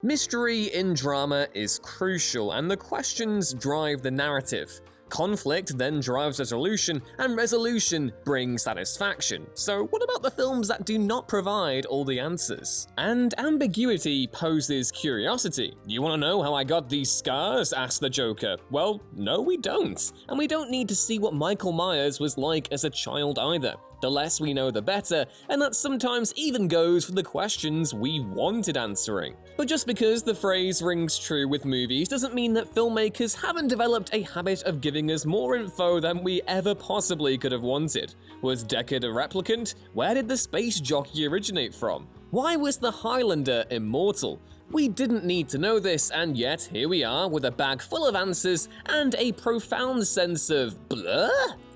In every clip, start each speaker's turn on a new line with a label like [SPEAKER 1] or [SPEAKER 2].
[SPEAKER 1] Mystery in drama is crucial, and the questions drive the narrative. Conflict then drives resolution, and resolution brings satisfaction. So what about the films that do not provide all the answers? And ambiguity poses curiosity. You want to know how I got these scars? Asked the Joker. Well, no we don't. And we don't need to see what Michael Myers was like as a child either. The less we know the better, and that sometimes even goes for the questions we wanted answering. But just because the phrase rings true with movies doesn't mean that filmmakers haven't developed a habit of giving us more info than we ever possibly could have wanted. Was Deckard a replicant? Where did the space jockey originate from? Why was the Highlander immortal? We didn't need to know this, and yet here we are with a bag full of answers and a profound sense of blur?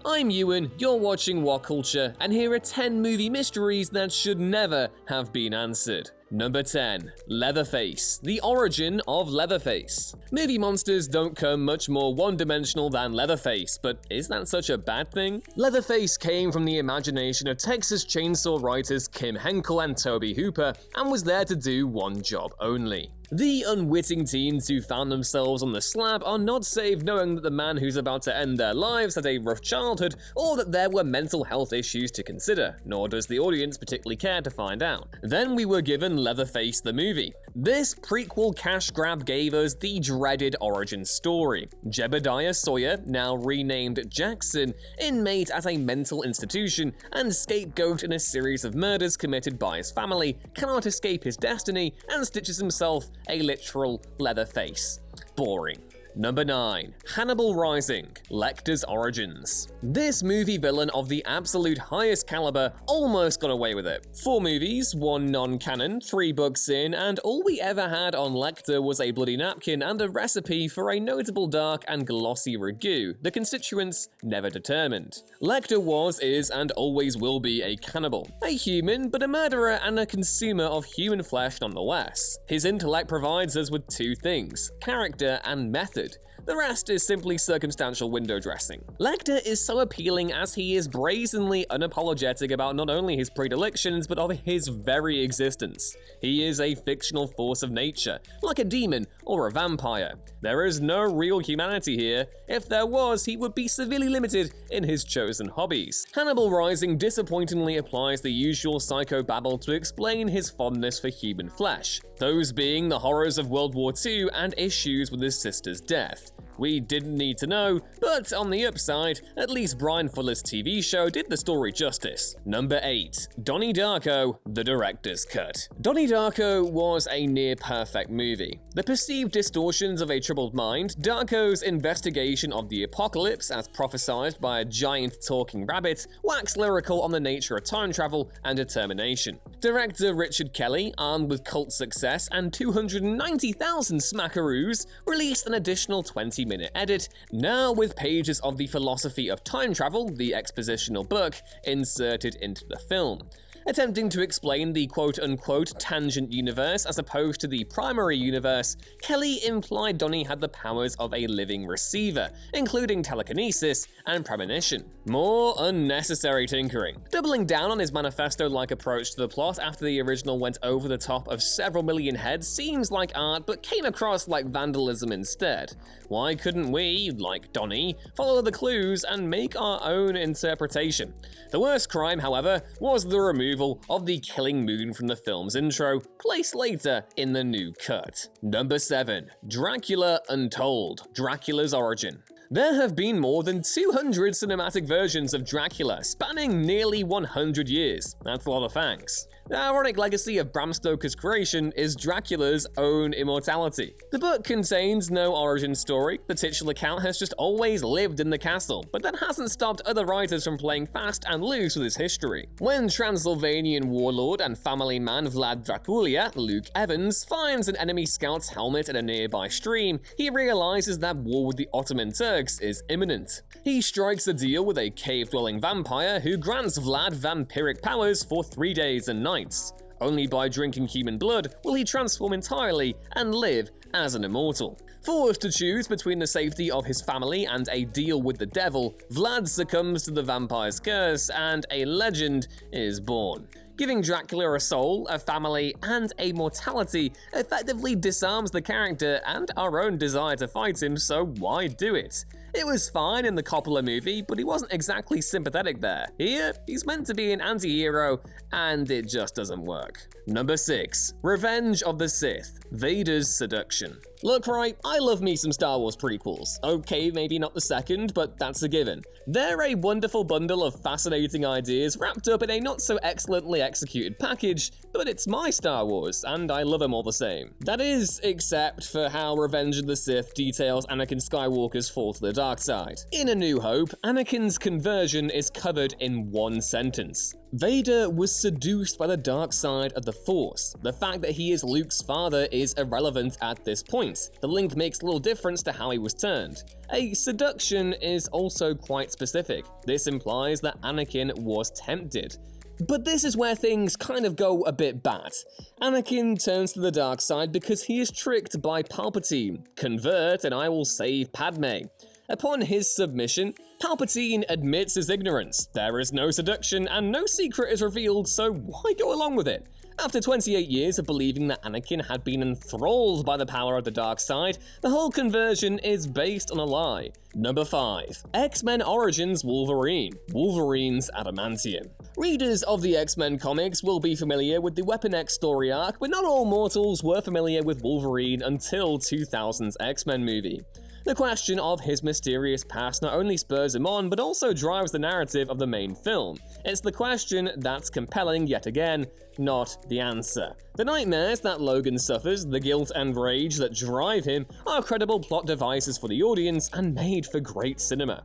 [SPEAKER 1] I'm Ewan, you're watching Whatculture, and here are 10 movie mysteries that should never have been answered. Number 10. Leatherface. The origin of Leatherface. Movie monsters don't come much more one-dimensional than Leatherface, but is that such a bad thing? Leatherface came from the imagination of Texas Chainsaw writers Kim Henkel and Tobe Hooper, and was there to do one job only. The unwitting teens who found themselves on the slab are not saved knowing that the man who's about to end their lives had a rough childhood, or that there were mental health issues to consider, nor does the audience particularly care to find out. Then we were given Leatherface the movie. This prequel cash grab gave us the dreaded origin story. Jebediah Sawyer, now renamed Jackson, inmate at a mental institution and scapegoat in a series of murders committed by his family, cannot escape his destiny and stitches himself a literal leather face. Boring. Number 9. Hannibal Rising. Lecter's origins. This movie villain of the absolute highest caliber almost got away with it. 4 movies, 1 non-canon, 3 books in, and all we ever had on Lecter was a bloody napkin and a recipe for a notable dark and glossy ragu, the constituents never determined. Lecter was, is, and always will be a cannibal. A human, but a murderer and a consumer of human flesh nonetheless. His intellect provides us with 2 things: character and method. The rest is simply circumstantial window dressing. Lecter is so appealing as he is brazenly unapologetic about not only his predilections but of his very existence. He is a fictional force of nature, like a demon or a vampire. There is no real humanity here. If there was, he would be severely limited in his chosen hobbies. Hannibal Rising disappointingly applies the usual psychobabble to explain his fondness for human flesh, those being the horrors of World War II and issues with his sister's death. We didn't need to know, but on the upside, at least Brian Fuller's TV show did the story justice. Number 8. Donnie Darko, the director's cut. Donnie Darko was a near-perfect movie. The perceived distortions of a troubled mind, Darko's investigation of the apocalypse as prophesied by a giant talking rabbit, wax lyrical on the nature of time travel and determination. Director Richard Kelly, armed with cult success and 290,000 smackaroos, released an additional 20-minute edit, now with pages of the philosophy of time travel, the expositional book, inserted into the film. Attempting to explain the quote-unquote tangent universe as opposed to the primary universe, Kelly implied Donnie had the powers of a living receiver, including telekinesis and premonition. More unnecessary tinkering. Doubling down on his manifesto-like approach to the plot after the original went over the top of several million heads seems like art but came across like vandalism instead. Why couldn't we, like Donnie, follow the clues and make our own interpretation? The worst crime, however, was the removal of the killing moon from the film's intro, placed later in the new cut. Number 7. Dracula Untold. Dracula's origin. There have been more than 200 cinematic versions of Dracula, spanning nearly 100 years. That's a lot of thanks. The ironic legacy of Bram Stoker's creation is Dracula's own immortality. The book contains no origin story. The titular account has just always lived in the castle, but that hasn't stopped other writers from playing fast and loose with his history. When Transylvanian warlord and family man Vlad Dracula, Luke Evans, finds an enemy scout's helmet in a nearby stream, he realizes that war with the Ottoman Turks is imminent. He strikes a deal with a cave-dwelling vampire who grants Vlad vampiric powers for 3 days and nights. Only by drinking human blood will he transform entirely and live as an immortal. Forced to choose between the safety of his family and a deal with the devil, Vlad succumbs to the vampire's curse and a legend is born. Giving Dracula a soul, a family, and a mortality effectively disarms the character and our own desire to fight him, so why do it? It was fine in the Coppola movie, but he wasn't exactly sympathetic there. Here, he's meant to be an anti-hero, and it just doesn't work. Number 6. Revenge of the Sith, Vader's seduction. Look, right, I love me some Star Wars prequels. Okay, maybe not the second, but that's a given. They're a wonderful bundle of fascinating ideas wrapped up in a not so excellently executed package, but it's my Star Wars, and I love them all the same. That is, except for how Revenge of the Sith details Anakin Skywalker's fall to the dark side. In A New Hope, Anakin's conversion is covered in one sentence. Vader was seduced by the dark side of the Force. The fact that he is Luke's father is irrelevant at this point. The link makes little difference to how he was turned. A seduction is also quite specific. This implies that Anakin was tempted. But this is where things kind of go a bit bad. Anakin turns to the dark side because he is tricked by Palpatine. Convert and I will save Padme. Upon his submission, Palpatine admits his ignorance. There is no seduction and no secret is revealed, so why go along with it? After 28 years of believing that Anakin had been enthralled by the power of the dark side, the whole conversion is based on a lie. Number 5. X-Men Origins Wolverine, Wolverine's adamantium. Readers of the X-Men comics will be familiar with the Weapon X story arc, but not all mortals were familiar with Wolverine until 2000's X-Men movie. The question of his mysterious past not only spurs him on, but also drives the narrative of the main film. It's the question that's compelling yet again, not the answer. The nightmares that Logan suffers, the guilt and rage that drive him, are credible plot devices for the audience and made for great cinema.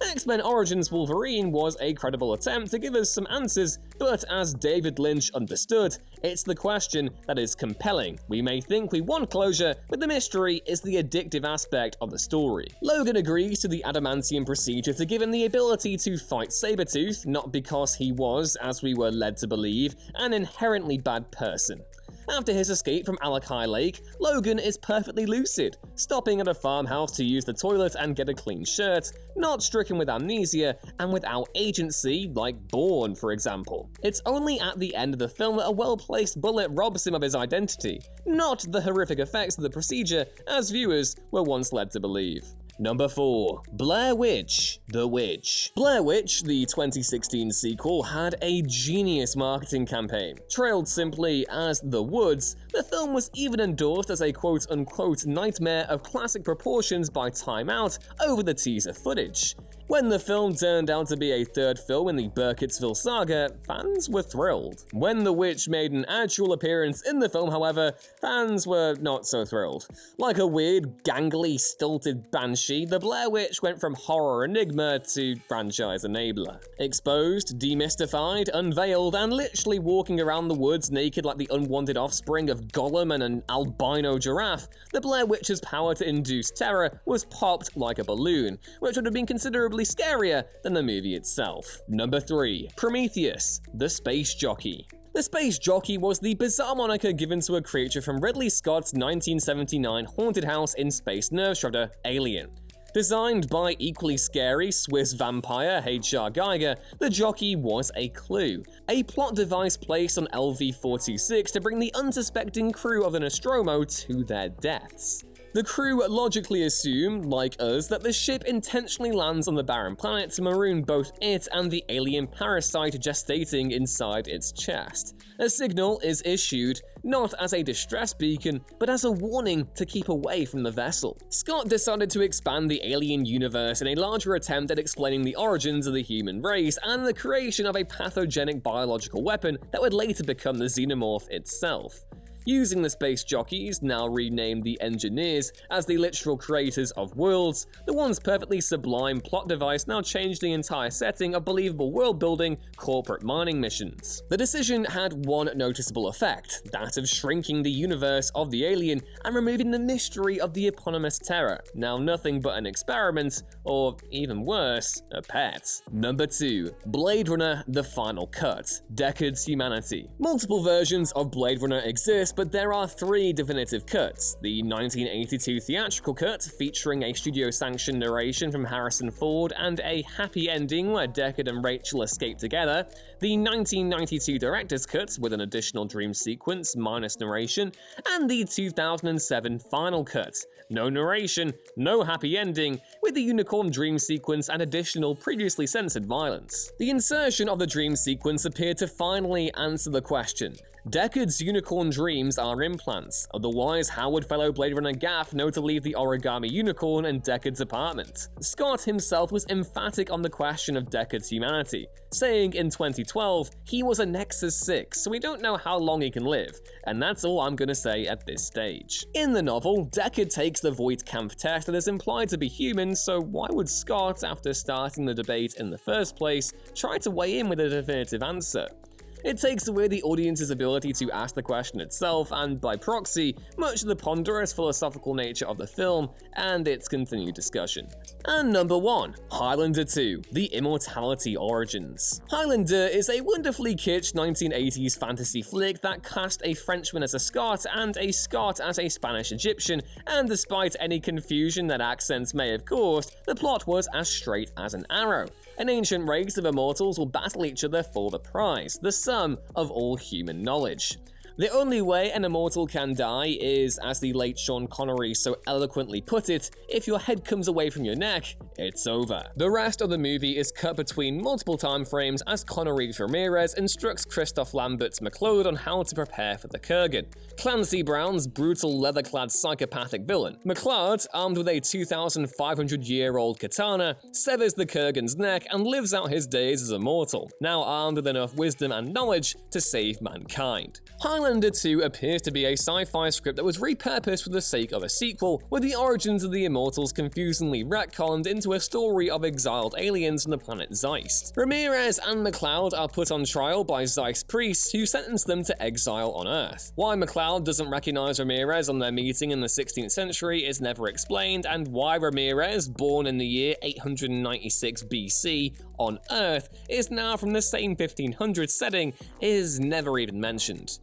[SPEAKER 1] X-Men Origins Wolverine was a credible attempt to give us some answers, but as David Lynch understood, it's the question that is compelling. We may think we want closure, but the mystery is the addictive aspect of the story. Logan agrees to the adamantium procedure to give him the ability to fight Sabretooth, not because he was, as we were led to believe, an inherently bad person. After his escape from Alakai Lake, Logan is perfectly lucid, stopping at a farmhouse to use the toilet and get a clean shirt, not stricken with amnesia and without agency like Bourne, for example. It's only at the end of the film that a well-placed bullet robs him of his identity, not the horrific effects of the procedure as viewers were once led to believe. Number 4. Blair Witch, The Witch. Blair Witch, the 2016 sequel, had a genius marketing campaign. Trailed simply as The Woods, the film was even endorsed as a quote-unquote nightmare of classic proportions by Time Out over the teaser footage. When the film turned out to be a third film in the Burkittsville saga, fans were thrilled. When the witch made an actual appearance in the film, however, fans were not so thrilled. Like a weird, gangly, stilted banshee, the Blair Witch went from horror enigma to franchise enabler. Exposed, demystified, unveiled, and literally walking around the woods naked like the unwanted offspring of Gollum and an albino giraffe, the Blair Witch's power to induce terror was popped like a balloon, which would have been considerably scarier than the movie itself. Number 3. Prometheus, the Space Jockey. The Space Jockey was the bizarre moniker given to a creature from Ridley Scott's 1979 haunted house in space nerve shredder, Alien. Designed by equally scary Swiss vampire H.R. Geiger, the jockey was a clue, a plot device placed on LV-426 to bring the unsuspecting crew of the Nostromo to their deaths. The crew logically assume, like us, that the ship intentionally lands on the barren planet to maroon both it and the alien parasite gestating inside its chest. A signal is issued, not as a distress beacon, but as a warning to keep away from the vessel. Scott decided to expand the alien universe in a larger attempt at explaining the origins of the human race and the creation of a pathogenic biological weapon that would later become the xenomorph itself. Using the space jockeys, now renamed the Engineers, as the literal creators of worlds, the once perfectly sublime plot device now changed the entire setting of believable world-building corporate mining missions. The decision had one noticeable effect, that of shrinking the universe of the alien and removing the mystery of the eponymous terror, now nothing but an experiment, or even worse, a pet. Number 2. Blade Runner: The Final Cut, Deckard's Humanity. Multiple versions of Blade Runner exist, but there are 3 definitive cuts: the 1982 theatrical cut, featuring a studio-sanctioned narration from Harrison Ford and a happy ending where Deckard and Rachel escape together, the 1992 director's cut with an additional dream sequence minus narration, and the 2007 final cut. No narration, no happy ending, with the unicorn dream sequence and additional previously censored violence. The insertion of the dream sequence appeared to finally answer the question. Deckard's unicorn dreams are implants, otherwise how would fellow Blade Runner Gaff know to leave the origami unicorn in Deckard's apartment? Scott himself was emphatic on the question of Deckard's humanity, saying in 2012 he was a Nexus 6, so we don't know how long he can live, and that's all I'm gonna say at this stage. In the novel, Deckard takes the Voight-Kampff test that is implied to be human, so why would Scott, after starting the debate in the first place, try to weigh in with a definitive answer? It takes away the audience's ability to ask the question itself, and by proxy, much of the ponderous philosophical nature of the film and its continued discussion. And number 1, Highlander 2, The Immortality Origins. Highlander is a wonderfully kitsch 1980s fantasy flick that cast a Frenchman as a Scot and a Scot as a Spanish Egyptian, and despite any confusion that accents may have caused, the plot was as straight as an arrow. An ancient race of immortals will battle each other for the prize, the sum of all human knowledge. The only way an immortal can die is, as the late Sean Connery so eloquently put it, if your head comes away from your neck, it's over. The rest of the movie is cut between multiple time frames as Connery Ramirez instructs Christoph Lambert's McLeod on how to prepare for the Kurgan, Clancy Brown's brutal leather-clad psychopathic villain. McLeod, armed with a 2,500-year-old katana, severs the Kurgan's neck and lives out his days as a mortal, now armed with enough wisdom and knowledge to save mankind. Highlander 2 appears to be a sci-fi script that was repurposed for the sake of a sequel, with the origins of the Immortals confusingly retconned into a story of exiled aliens on the planet Zeist. Ramirez and McLeod are put on trial by Zeist priests who sentence them to exile on Earth. Why McLeod doesn't recognize Ramirez on their meeting in the 16th century is never explained, and why Ramirez, born in the year 896 BC on Earth, is now from the same 1500s setting is never even mentioned.